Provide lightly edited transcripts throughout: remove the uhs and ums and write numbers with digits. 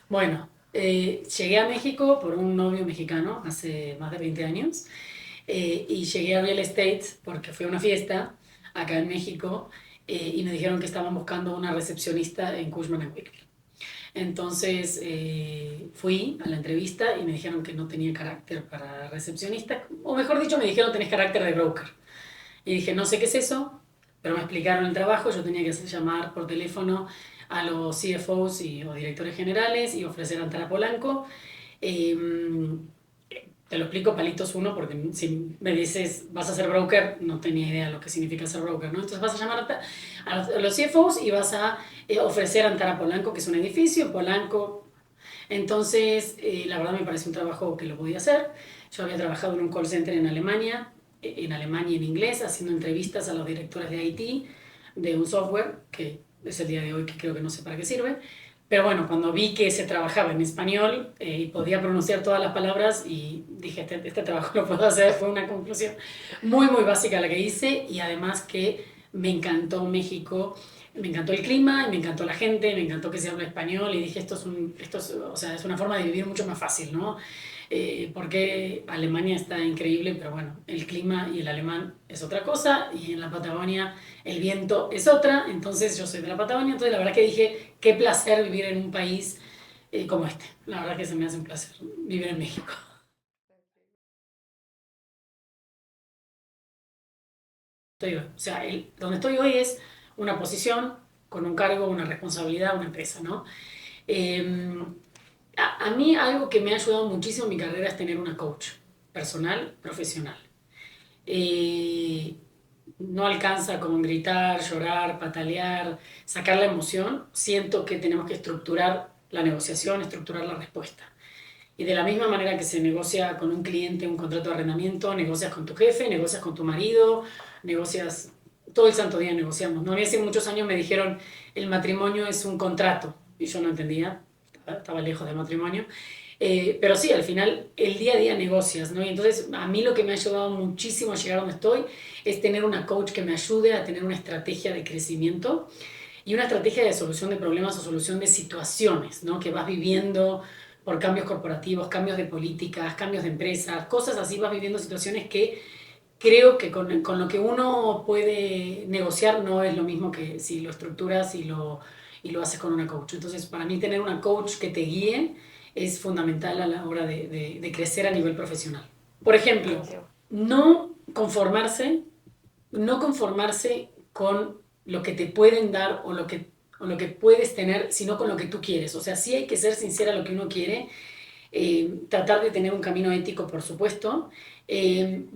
Bueno, llegué a México por un novio mexicano hace más de 20 años y llegué a Real Estate porque fui a una fiesta acá en México y me dijeron que estaban buscando una recepcionista en Cushman & Wakefield. Entonces fui a la entrevista y me dijeron que no tenía carácter para recepcionista, o mejor dicho, me dijeron tenés carácter de broker. Y dije, no sé qué es eso, pero me explicaron el trabajo. Yo tenía que llamar por teléfono a los CFOs o directores generales y ofrecer Antara Polanco. Eh, Te lo explico palitos uno, porque si me dices vas a ser broker, no tenía idea de lo que significa ser broker, ¿no? Entonces vas a llamar a los CFOs y vas a ofrecer Antara Polanco, que es un edificio, Polanco. Entonces, la verdad me pareció un trabajo que lo podía hacer. Yo había trabajado en un call center en Alemania y en inglés, haciendo entrevistas a los directores de IT de un software que es el día de hoy que creo que no sé para qué sirve. Pero bueno, cuando vi que se trabajaba en español y podía pronunciar todas las palabras y dije, este trabajo lo puedo hacer, fue una conclusión muy, muy básica la que hice y además que me encantó México, me encantó el clima, me encantó la gente, me encantó que se habla español y dije, o sea, es una forma de vivir mucho más fácil, ¿no? Porque Alemania está increíble, pero bueno, el clima y el alemán es otra cosa y en la Patagonia el viento es otra, entonces yo soy de la Patagonia, entonces la verdad que dije, qué placer vivir en un país como este, la verdad que se me hace un placer vivir en México. Estoy hoy. O sea, donde estoy hoy es una posición con un cargo, una responsabilidad, una empresa, ¿no? Eh, a mí algo que me ha ayudado muchísimo en mi carrera es tener una coach personal, profesional. Eh, no alcanza con gritar, llorar, patalear, sacar la emoción. Siento que tenemos que estructurar la negociación, estructurar la respuesta. Y de la misma manera que se negocia con un cliente un contrato de arrendamiento, negocias con tu jefe, negocias con tu marido, negocias, todo el santo día negociamos, ¿no? A mí hace muchos años me dijeron, el matrimonio es un contrato, y yo no entendía, estaba lejos del matrimonio. Pero sí, al final el día a día negocias, ¿no? Y entonces a mí lo que me ha ayudado muchísimo a llegar a donde estoy es tener una coach que me ayude a tener una estrategia de crecimiento y una estrategia de solución de problemas o solución de situaciones, ¿no? Que vas viviendo por cambios corporativos, cambios de políticas, cambios de empresas, cosas así, vas viviendo situaciones que creo que con lo que uno puede negociar no es lo mismo que si lo estructuras y lo haces con una coach. Entonces, para mí tener una coach que te guíe es fundamental a la hora de crecer a nivel profesional. Por ejemplo, Buenísimo. no conformarse, no conformarse con lo que te pueden dar o lo que puedes tener, sino con lo que tú quieres. O sea, sí hay que ser sincera a lo que uno quiere, tratar de tener un camino ético, por supuesto,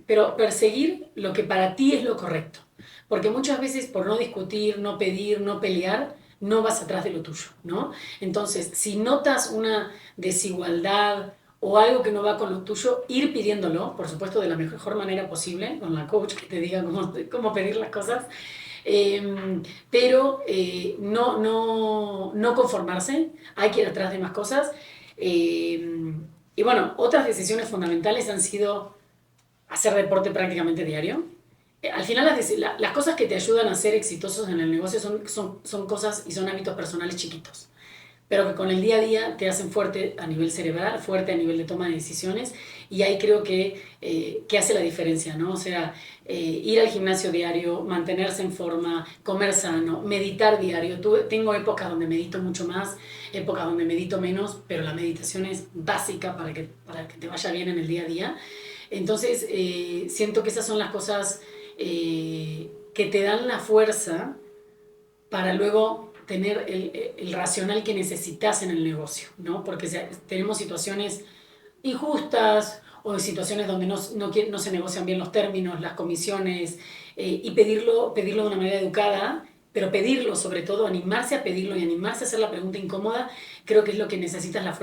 pero perseguir lo que para ti es lo correcto. Porque muchas veces por no discutir, no pedir, no pelear, no vas atrás de lo tuyo, ¿no? Entonces, si notas una desigualdad o algo que no va con lo tuyo, ir pidiéndolo, por supuesto, de la mejor manera posible, con la coach que te diga cómo pedir las cosas, pero no conformarse, hay que ir atrás de más cosas. Eh, y bueno, otras decisiones fundamentales han sido hacer deporte prácticamente diario. Al final las cosas que te ayudan a ser exitosos en el negocio son cosas y son hábitos personales chiquitos, pero que con el día a día te hacen fuerte a nivel cerebral, fuerte a nivel de toma de decisiones, y ahí creo que hace la diferencia, ¿no? O sea, ir al gimnasio diario, mantenerse en forma, comer sano, meditar diario. Tengo épocas donde medito mucho más, épocas donde medito menos, pero la meditación es básica para que te vaya bien en el día a día. Entonces, siento que esas son las cosas que te dan la fuerza para luego tener el racional que necesitas en el negocio, ¿no? Porque tenemos situaciones injustas o situaciones donde no se negocian bien los términos, las comisiones, y pedirlo de una manera educada, pero pedirlo sobre todo, animarse a pedirlo y animarse a hacer la pregunta incómoda, creo que es lo que necesitas la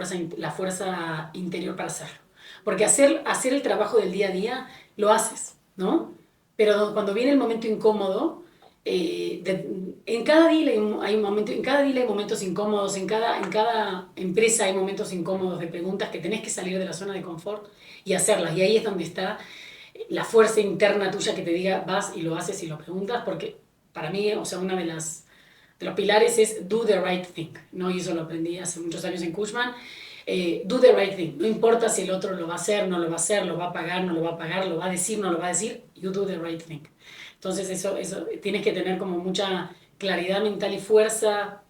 fuerza interior para hacerlo. Porque hacer el trabajo del día a día lo haces, ¿no? Pero cuando viene el momento incómodo, en cada deal hay un momento, en cada deal hay momentos incómodos, en cada empresa hay momentos incómodos de preguntas que tenés que salir de la zona de confort y hacerlas. Y ahí es donde está la fuerza interna tuya que te diga, vas y lo haces y lo preguntas, porque para mí, o sea, una de los pilares es do the right thing, ¿no? Y eso lo aprendí hace muchos años en Cushman. Do the right thing. No importa si el otro lo va a hacer, no lo va a hacer, lo va a pagar, no lo va a pagar, lo va a decir, no lo va a decir. You do the right thing. Entonces eso tienes que tener como mucha claridad mental y fuerza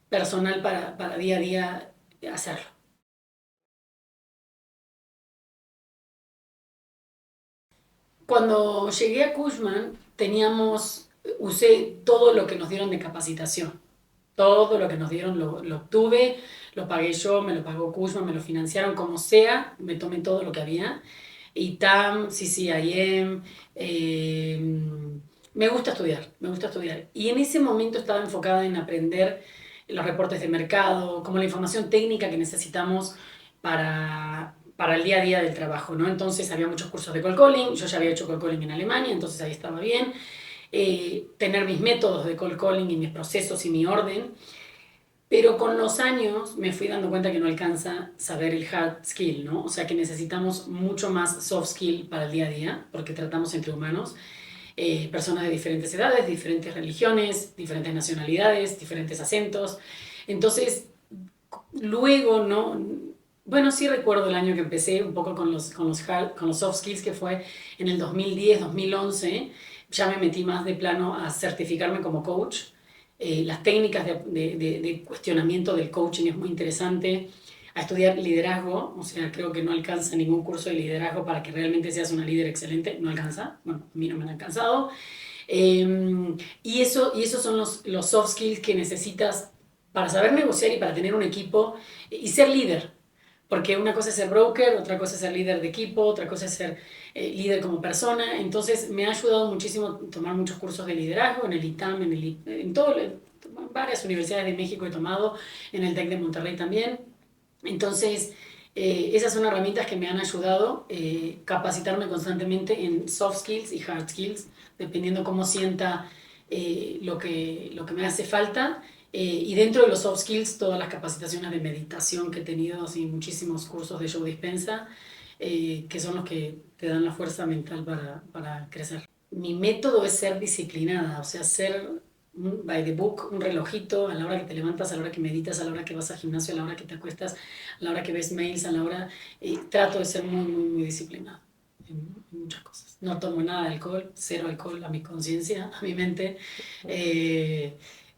personal para día a día hacerlo. Cuando llegué a Cushman, usé todo lo que nos dieron de capacitación. Todo lo que nos dieron lo obtuve, lo pagué yo, me lo pagó Cushman, me lo financiaron como sea, me tomé todo lo que había. ITAM, CCIM, me gusta estudiar, me gusta estudiar. Y en ese momento estaba enfocada en aprender los reportes de mercado, como la información técnica que necesitamos para el día a día del trabajo, ¿no? Entonces había muchos cursos de cold calling, yo ya había hecho cold calling en Alemania, entonces ahí estaba bien. Tener mis métodos de cold calling y mis procesos y mi orden, pero con los años me fui dando cuenta que no alcanza saber el hard skill, ¿no? O sea que necesitamos mucho más soft skill para el día a día, porque tratamos entre humanos, personas de diferentes edades, diferentes religiones, diferentes nacionalidades, diferentes acentos. Entonces, luego, ¿no? Bueno, sí recuerdo el año que empecé un poco con los soft skills, que fue en el 2010, 2011. Ya me metí más de plano a certificarme como coach. Las técnicas de cuestionamiento del coaching es muy interesante. A estudiar liderazgo, o sea, creo que no alcanza ningún curso de liderazgo para que realmente seas una líder excelente, no alcanza, bueno, a mí no me han alcanzado. Y esos son los soft skills que necesitas para saber negociar y para tener un equipo y ser líder. Porque una cosa es ser broker, otra cosa es ser líder de equipo, otra cosa es ser líder como persona. Entonces me ha ayudado muchísimo tomar muchos cursos de liderazgo en el ITAM, en varias universidades de México he tomado, en el TEC de Monterrey también. Entonces, esas son herramientas que me han ayudado capacitarme constantemente en soft skills y hard skills, dependiendo cómo sienta lo que me hace falta. Y dentro de los soft skills, todas las capacitaciones de meditación que he tenido, así, muchísimos cursos de Joe Dispenza, que son los que te dan la fuerza mental para crecer. Mi método es ser disciplinada, o sea, ser by the book, un relojito a la hora que te levantas, a la hora que meditas, a la hora que vas al gimnasio, a la hora que te acuestas, a la hora que ves mails, a la hora... trato de ser muy, muy, muy disciplinada en muchas cosas. No tomo nada de alcohol, cero alcohol a mi conciencia, a mi mente.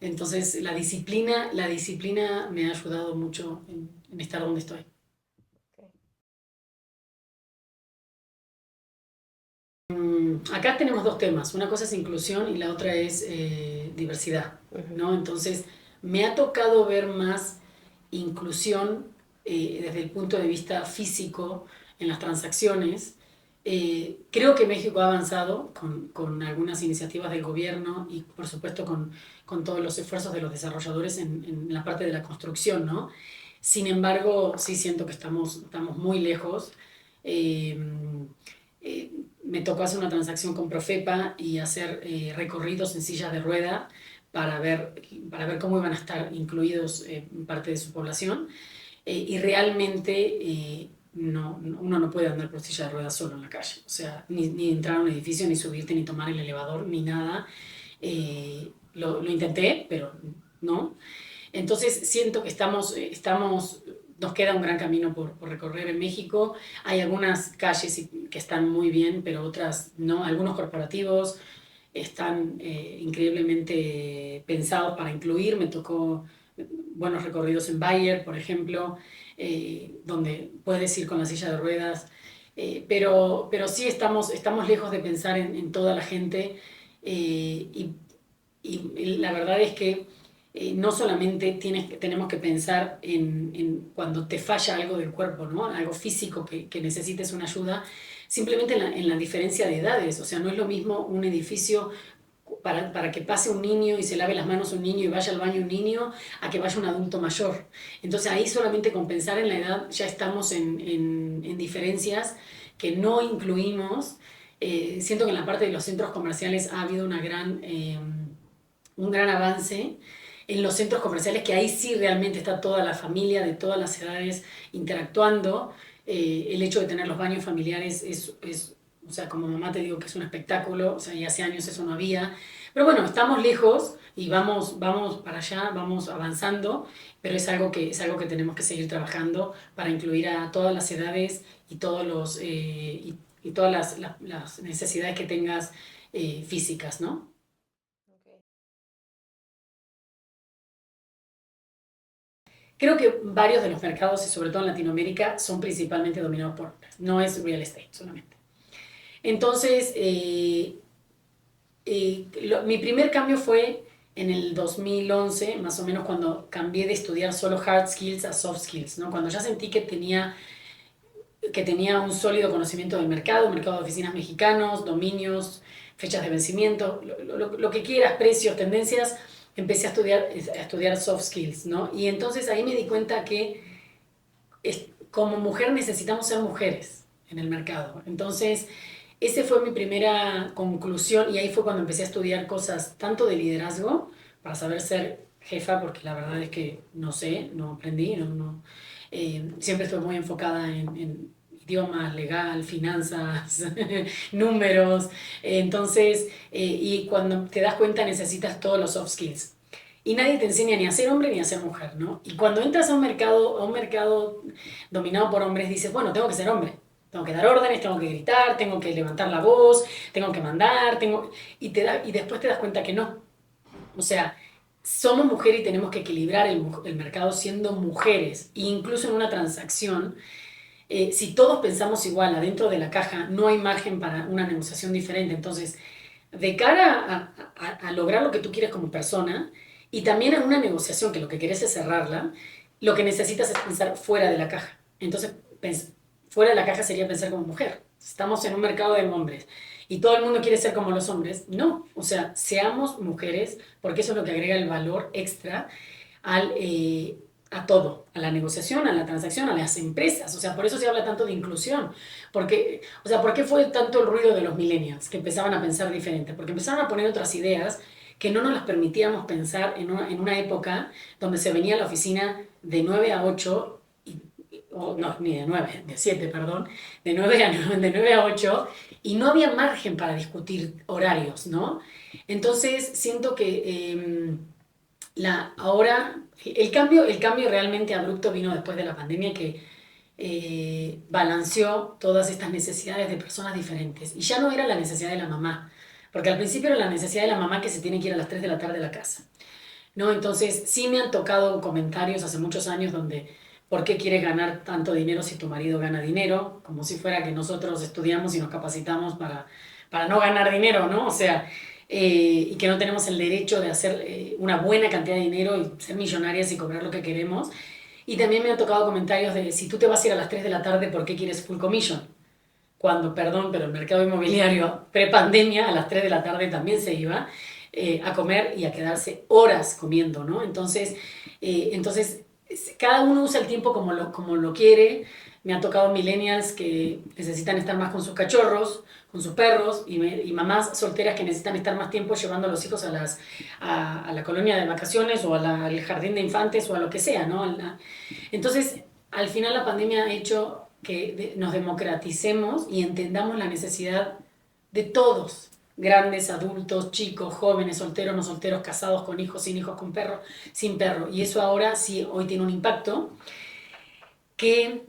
Entonces, la disciplina me ha ayudado mucho en estar donde estoy. Acá tenemos dos temas, una cosa es inclusión y la otra es diversidad, ¿no? Entonces, me ha tocado ver más inclusión desde el punto de vista físico en las transacciones. Creo que México ha avanzado con algunas iniciativas del gobierno y por supuesto con todos los esfuerzos de los desarrolladores en la parte de la construcción, ¿no? Sin embargo, sí siento que estamos muy lejos. Eh, Me tocó hacer una transacción con Profepa y hacer recorridos en sillas de rueda para ver cómo iban a estar incluidos parte de su población. Y realmente uno no puede andar por silla de ruedas solo en la calle. O sea, ni entrar a un edificio, ni subirte, ni tomar el elevador, ni nada. Lo intenté, pero no. Entonces siento que nos queda un gran camino por recorrer en México. Hay algunas calles que están muy bien, pero otras no. Algunos corporativos están increíblemente pensados para incluir. Me tocó buenos recorridos en Bayer, por ejemplo, donde puedes ir con la silla de ruedas. Pero sí estamos lejos de pensar en toda la gente. Y la verdad es que no solamente tenemos que pensar en cuando te falla algo del cuerpo, ¿no? Algo físico que necesites una ayuda, simplemente en la diferencia de edades. O sea, no es lo mismo un edificio para que pase un niño y se lave las manos un niño y vaya al baño un niño, a que vaya un adulto mayor. Entonces ahí solamente con pensar en la edad ya estamos en diferencias que no incluimos. Siento que en la parte de los centros comerciales ha habido un gran avance en los centros comerciales, que ahí sí realmente está toda la familia de todas las edades interactuando. El hecho de tener los baños familiares o sea, como mamá te digo que es un espectáculo, o sea, y hace años eso no había. Pero bueno, estamos lejos y vamos para allá, vamos avanzando, pero es algo que tenemos que seguir trabajando para incluir a todas las edades y todos y todas las necesidades que tengas físicas, ¿no? Ok. Creo que varios de los mercados, y sobre todo en Latinoamérica, son principalmente dominados por hombres. No es real estate solamente. Entonces, mi primer cambio fue en el 2011, más o menos cuando cambié de estudiar solo hard skills a soft skills, ¿no? Cuando ya sentí que tenía un sólido conocimiento del mercado de oficinas mexicanos, dominios, fechas de vencimiento, lo que quieras, precios, tendencias, empecé a estudiar soft skills, ¿no? Y entonces ahí me di cuenta que como mujer necesitamos ser mujeres en el mercado. Entonces, esa fue mi primera conclusión y ahí fue cuando empecé a estudiar cosas tanto de liderazgo, para saber ser jefa, porque la verdad es que no sé, no aprendí, siempre estuve muy enfocada en idiomas, legal, finanzas, números. Entonces, y cuando te das cuenta necesitas todos los soft skills. Y nadie te enseña ni a ser hombre ni a ser mujer, ¿no? Y cuando entras a un mercado dominado por hombres, dices, bueno, tengo que ser hombre. Tengo que dar órdenes, tengo que gritar, tengo que levantar la voz, tengo que mandar, y después te das cuenta que no. O sea, somos mujeres y tenemos que equilibrar el mercado siendo mujeres. E incluso en una transacción, si todos pensamos igual adentro de la caja, no hay margen para una negociación diferente. Entonces, de cara a lograr lo que tú quieres como persona y también a una negociación que lo que quieres es cerrarla, lo que necesitas es pensar fuera de la caja. Entonces, fuera de la caja sería pensar como mujer. Estamos en un mercado de hombres y todo el mundo quiere ser como los hombres. No, o sea, seamos mujeres porque eso es lo que agrega el valor extra al, a todo, a la negociación, a la transacción, a las empresas. O sea, por eso se habla tanto de inclusión. Porque, o sea, ¿por qué fue tanto el ruido de los millennials que empezaban a pensar diferente? Porque empezaron a poner otras ideas que no nos las permitíamos pensar en una época donde se venía a la oficina de 9 a 8 o no, ni de 9 de 7 perdón, de 9 a 8 y no había margen para discutir horarios, ¿no? Entonces, siento que ahora el cambio realmente abrupto vino después de la pandemia que balanceó todas estas necesidades de personas diferentes. Y ya no era la necesidad de la mamá, porque al principio era la necesidad de la mamá que se tiene que ir a las 3 de la tarde a la casa, ¿no? Entonces sí me han tocado comentarios hace muchos años donde, ¿por qué quieres ganar tanto dinero si tu marido gana dinero? Como si fuera que nosotros estudiamos y nos capacitamos para no ganar dinero, ¿no? O sea, y que no tenemos el derecho de hacer una buena cantidad de dinero y ser millonarias y cobrar lo que queremos. Y también me han tocado comentarios de, si tú te vas a ir a las 3 de la tarde, ¿por qué quieres full commission? Cuando, perdón, pero el mercado inmobiliario pre-pandemia a las 3 de la tarde también se iba a comer y a quedarse horas comiendo, ¿no? Entonces, cada uno usa el tiempo como lo quiere. Me ha tocado millennials que necesitan estar más con sus cachorros, con sus perros, y mamás solteras que necesitan estar más tiempo llevando a los hijos a la colonia de vacaciones o al jardín de infantes o a lo que sea, ¿no? Entonces, al final la pandemia ha hecho que nos democraticemos y entendamos la necesidad de todos, grandes, adultos, chicos, jóvenes, solteros, no solteros, casados, con hijos, con perro, sin perro. Y eso ahora sí, hoy tiene un impacto que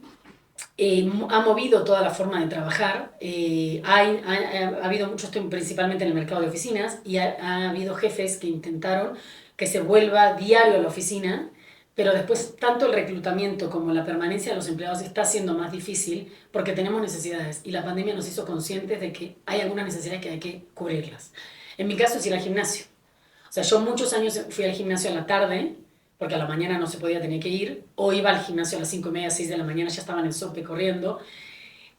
ha movido toda la forma de trabajar. Ha habido mucho, estoy principalmente en el mercado de oficinas, y ha habido jefes que intentaron que se vuelva diario a la oficina, pero después tanto el reclutamiento como la permanencia de los empleados está siendo más difícil porque tenemos necesidades y la pandemia nos hizo conscientes de que hay algunas necesidades que hay que cubrirlas. En mi caso es ir al gimnasio. O sea, yo muchos años fui al gimnasio a la tarde, porque a la mañana no se podía, tener que ir, o iba al gimnasio a las 5:30, 6 de la mañana, ya estaba en el sope corriendo,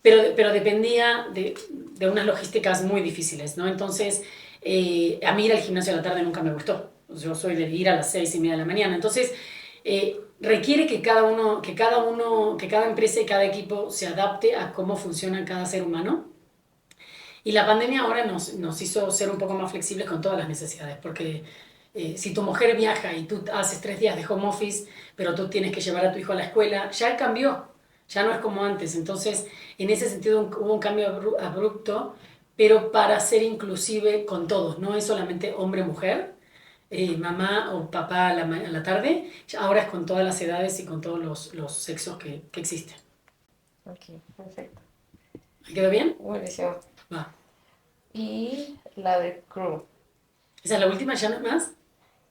pero dependía de unas logísticas muy difíciles, ¿no? Entonces, a mí ir al gimnasio a la tarde nunca me gustó. Yo soy de ir a las 6:30 de la mañana. Entonces, requiere que cada empresa y cada equipo se adapte a cómo funciona cada ser humano. Y la pandemia ahora nos hizo ser un poco más flexibles con todas las necesidades, porque si tu mujer viaja y tú haces 3 días de home office, pero tú tienes que llevar a tu hijo a la escuela, ya cambió, ya no es como antes. Entonces, en ese sentido hubo un cambio abrupto, pero para ser inclusive con todos, no es solamente hombre-mujer, mamá o papá a la tarde, ahora es con todas las edades y con todos los sexos que existen. Ok, perfecto. ¿Me quedó bien? Buenísimo. Va. Y la de crew. ¿Esa es la última? ¿Ya no es más?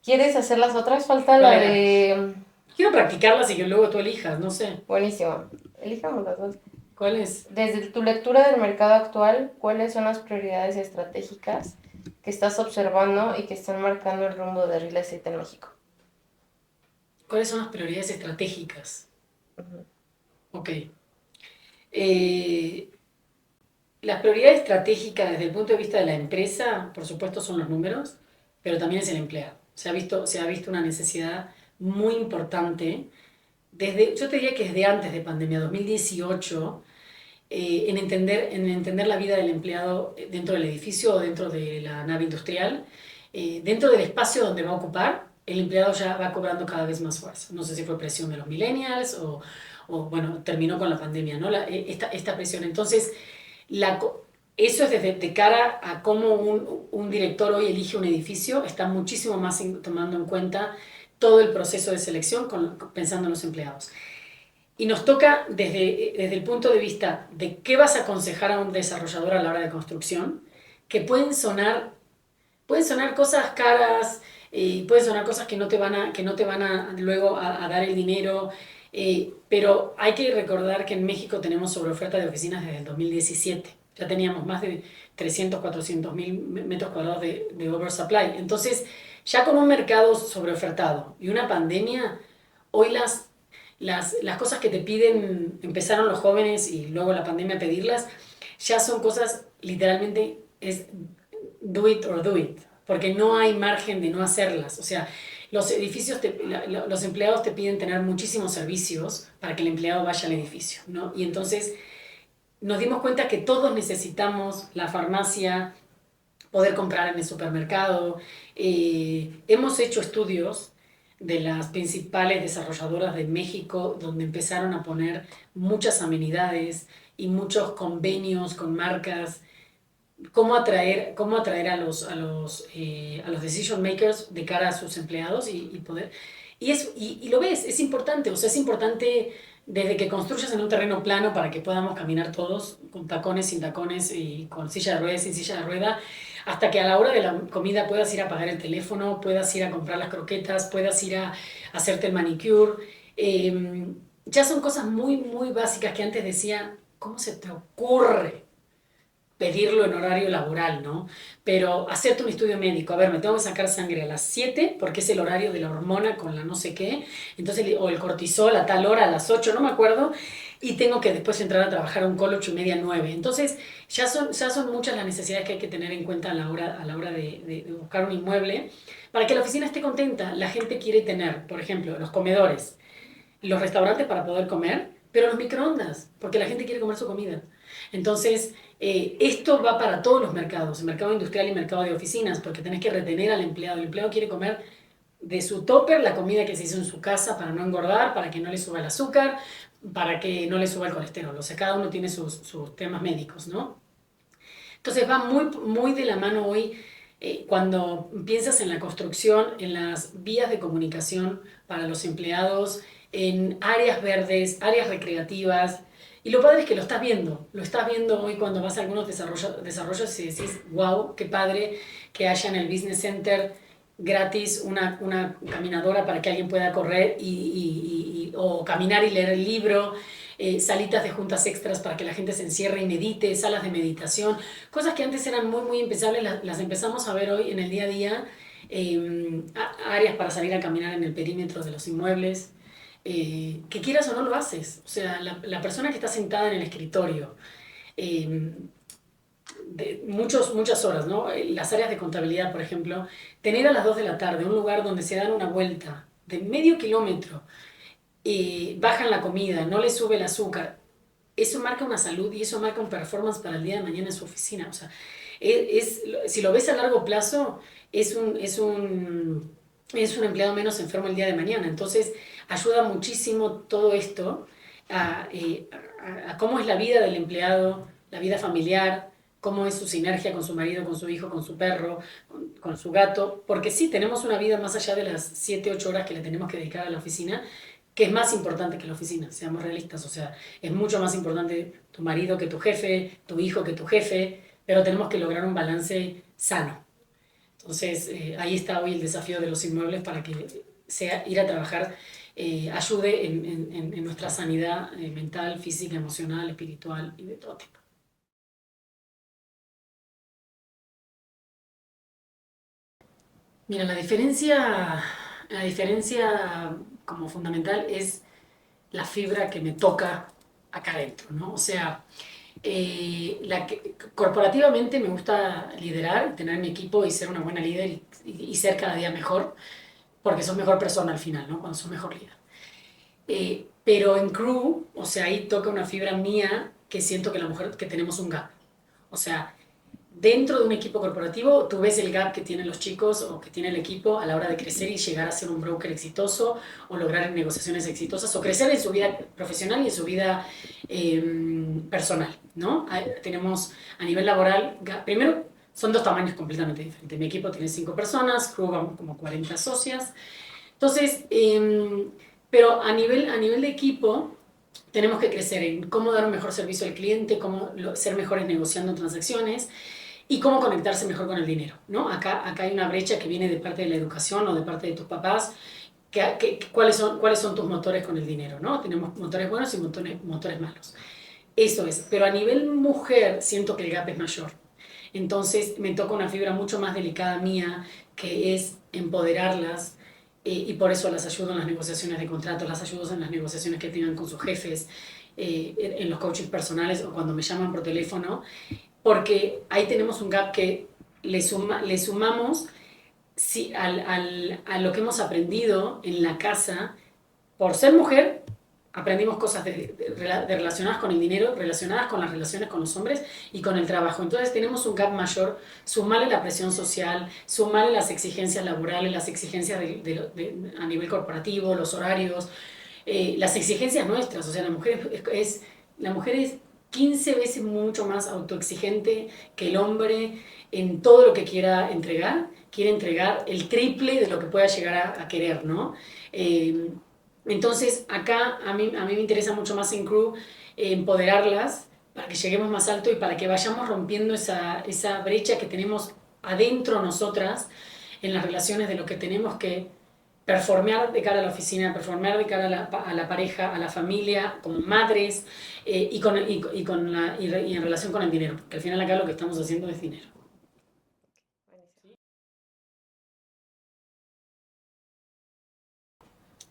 ¿Quieres hacer las otras? Falta ¿Cuál la era? de... Quiero practicarlas y que luego tú elijas, no sé. Buenísimo. Elijamos las dos. ¿Cuál es? Desde tu lectura del mercado actual, ¿cuáles son las prioridades estratégicas que estás observando y que están marcando el rumbo de real estate en México? ¿Cuáles son las prioridades estratégicas? Ujú. Ok. Eh, la prioridad estratégica desde el punto de vista de la empresa, por supuesto, son los números, pero también es el empleado. Se ha visto una necesidad muy importante desde, yo te diría que desde antes de pandemia, 2018, en entender la vida del empleado dentro del edificio o dentro de la nave industrial, dentro del espacio donde va a ocupar, el empleado ya va cobrando cada vez más fuerza. No sé si fue presión de los millennials o bueno, terminó con la pandemia, ¿no? Esta presión. Entonces, la, eso es desde de cara a cómo un director hoy elige un edificio, está muchísimo más tomando en cuenta todo el proceso de selección pensando en los empleados. Y nos toca desde el punto de vista de qué vas a aconsejar a un desarrollador a la hora de construcción, que pueden sonar cosas caras, pueden sonar cosas que no te van a luego a dar el dinero, pero hay que recordar que en México tenemos sobreoferta de oficinas desde el 2017. Ya teníamos más de 300, 400 mil metros cuadrados de oversupply. Entonces, ya con un mercado sobreofertado y una pandemia, hoy las cosas que te piden, empezaron los jóvenes y luego la pandemia a pedirlas, ya son cosas literalmente es do it or do it, porque no hay margen de no hacerlas. O sea, los edificios, los empleados te piden tener muchísimos servicios para que el empleado vaya al edificio, ¿no? Y entonces nos dimos cuenta que todos necesitamos la farmacia, poder comprar en el supermercado. Hemos hecho estudios de las principales desarrolladoras de México, donde empezaron a poner muchas amenidades y muchos convenios con marcas, cómo atraer a los decision makers de cara a sus empleados y poder... Y lo ves, es importante, o sea, es importante desde que construyas en un terreno plano para que podamos caminar todos con tacones, sin tacones y con silla de ruedas, sin silla de rueda, hasta que a la hora de la comida puedas ir a pagar el teléfono, puedas ir a comprar las croquetas, puedas ir a hacerte el manicure. Ya son cosas muy, muy básicas que antes decía, ¿cómo se te ocurre pedirlo en horario laboral, ¿no? Pero hacerte un estudio médico, a ver, me tengo que sacar sangre a las 7 porque es el horario de la hormona con la no sé qué, entonces, o el cortisol a tal hora, a las 8 no me acuerdo, y tengo que después entrar a trabajar a un call 8:30, 9. Entonces, ya son muchas las necesidades que hay que tener en cuenta a la hora de buscar un inmueble. Para que la oficina esté contenta, la gente quiere tener, por ejemplo, los comedores, los restaurantes para poder comer, pero los microondas, porque la gente quiere comer su comida. Entonces, esto va para todos los mercados, el mercado industrial y el mercado de oficinas, porque tenés que retener al empleado. El empleado quiere comer de su topper la comida que se hizo en su casa para no engordar, para que no le suba el azúcar, para que no le suba el colesterol. O sea, cada uno tiene sus temas médicos, ¿no? Entonces va muy, muy de la mano hoy cuando piensas en la construcción, en las vías de comunicación para los empleados, en áreas verdes, áreas recreativas. Y lo padre es que lo estás viendo hoy cuando vas a algunos desarrollos y decís, wow, qué padre que haya en el Business Center gratis una caminadora para que alguien pueda correr o caminar y leer el libro, salitas de juntas extras para que la gente se encierre y medite, salas de meditación, cosas que antes eran muy, muy impensables, las empezamos a ver hoy en el día a día, áreas para salir a caminar en el perímetro de los inmuebles, que quieras o no lo haces, o sea, la persona que está sentada en el escritorio, eh, muchas horas, ¿no? Las áreas de contabilidad, por ejemplo, tener a las 2 de la tarde un lugar donde se dan una vuelta de medio kilómetro, bajan la comida, no les sube el azúcar, eso marca una salud y eso marca un performance para el día de mañana en su oficina. O sea, si lo ves a largo plazo, es un empleado menos enfermo el día de mañana. Entonces, ayuda muchísimo todo esto a cómo es la vida del empleado, la vida familiar, cómo es su sinergia con su marido, con su hijo, con su perro, con su gato, porque sí, tenemos una vida más allá de las 7, 8 horas que le tenemos que dedicar a la oficina, que es más importante que la oficina, seamos realistas, o sea, es mucho más importante tu marido que tu jefe, tu hijo que tu jefe, pero tenemos que lograr un balance sano. Entonces, ahí está hoy el desafío de los inmuebles para que sea ir a trabajar ayude en nuestra sanidad mental, física, emocional, espiritual y de todo tipo. Mira, la diferencia como fundamental es la fibra que me toca acá adentro, ¿no? O sea, corporativamente me gusta liderar, tener mi equipo y ser una buena líder y ser cada día mejor, porque sos mejor persona al final, ¿no? Cuando sos mejor líder. Pero en crew, o sea, ahí toca una fibra mía que siento que la mujer, que tenemos un gap. O sea, dentro de un equipo corporativo, tú ves el gap que tienen los chicos o que tiene el equipo a la hora de crecer y llegar a ser un broker exitoso o lograr negociaciones exitosas o crecer en su vida profesional y en su vida personal, ¿no? Tenemos a nivel laboral, primero, son dos tamaños completamente diferentes. Mi equipo tiene 5 personas, crew vamos como 40 socias. Entonces, pero a nivel de equipo, tenemos que crecer en cómo dar un mejor servicio al cliente, cómo ser mejores negociando transacciones y cómo conectarse mejor con el dinero, ¿no? Acá hay una brecha que viene de parte de la educación o de parte de tus papás, ¿cuáles son tus motores con el dinero, ¿no? Tenemos motores buenos y motores malos. Eso es, pero a nivel mujer siento que el gap es mayor. Entonces me toca una fibra mucho más delicada mía, que es empoderarlas, y por eso las ayudo en las negociaciones de contratos, las ayudo en las negociaciones que tengan con sus jefes, en los coaches personales o cuando me llaman por teléfono, porque ahí tenemos un gap que le sumamos sí, a lo que hemos aprendido en la casa. Por ser mujer, aprendimos cosas relacionadas con el dinero, relacionadas con las relaciones con los hombres y con el trabajo. Entonces tenemos un gap mayor, sumarle la presión social, sumarle las exigencias laborales, las exigencias a nivel corporativo, los horarios, las exigencias nuestras. O sea, la mujer es 15 veces mucho más autoexigente que el hombre en todo lo que quiera entregar. Quiere entregar el triple de lo que pueda llegar a querer, ¿no? Eh, entonces, acá a mí me interesa mucho más en Crew empoderarlas para que lleguemos más alto y para que vayamos rompiendo esa brecha que tenemos adentro nosotras en las relaciones de lo que tenemos que performear de cara a la oficina, performear de cara a la pareja, a la familia, como madres, y en relación con el dinero, porque al final acá lo que estamos haciendo es dinero.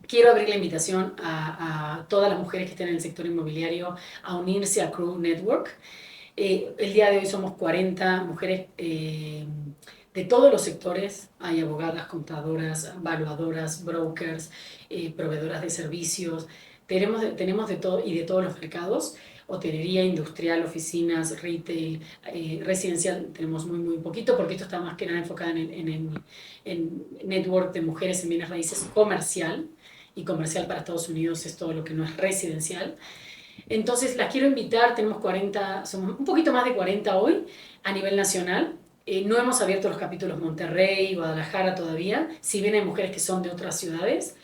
Quiero abrir la invitación a todas las mujeres que estén en el sector inmobiliario a unirse a Crew Network. El día de hoy somos 40 mujeres de todos los sectores. Hay abogadas, contadoras, evaluadoras, brokers, proveedoras de servicios. Tenemos de todo y de todos los mercados. Hotelería, industrial, oficinas, retail, residencial, tenemos muy, muy poquito porque esto está más que nada enfocado en network de mujeres en bienes raíces comercial, y comercial para Estados Unidos es todo lo que no es residencial. Entonces las quiero invitar, tenemos 40, somos un poquito más de 40 hoy a nivel nacional. No hemos abierto los capítulos Monterrey, Guadalajara todavía, si bien hay mujeres que son de otras ciudades,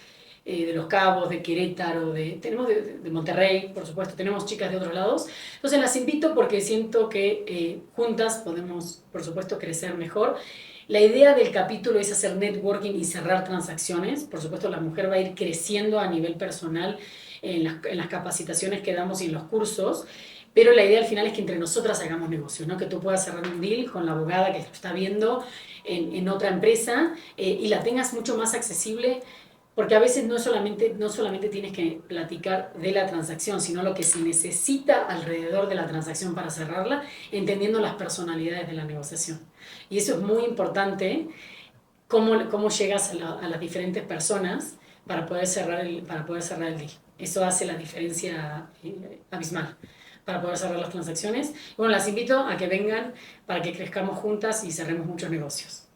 de Los Cabos, de Querétaro, tenemos de Monterrey, por supuesto, tenemos chicas de otros lados. Entonces las invito porque siento que juntas podemos, por supuesto, crecer mejor. La idea del capítulo es hacer networking y cerrar transacciones. Por supuesto, la mujer va a ir creciendo a nivel personal en las capacitaciones que damos y en los cursos, pero la idea al final es que entre nosotras hagamos negocios, ¿no? Que tú puedas cerrar un deal con la abogada que lo está viendo en otra empresa, y la tengas mucho más accesible, porque a veces no solamente tienes que platicar de la transacción, sino lo que se necesita alrededor de la transacción para cerrarla, entendiendo las personalidades de la negociación. Y eso es muy importante, cómo llegas a las diferentes personas para poder cerrar el deal. Eso hace la diferencia abismal para poder cerrar las transacciones. Bueno, las invito a que vengan para que crezcamos juntas y cerremos muchos negocios.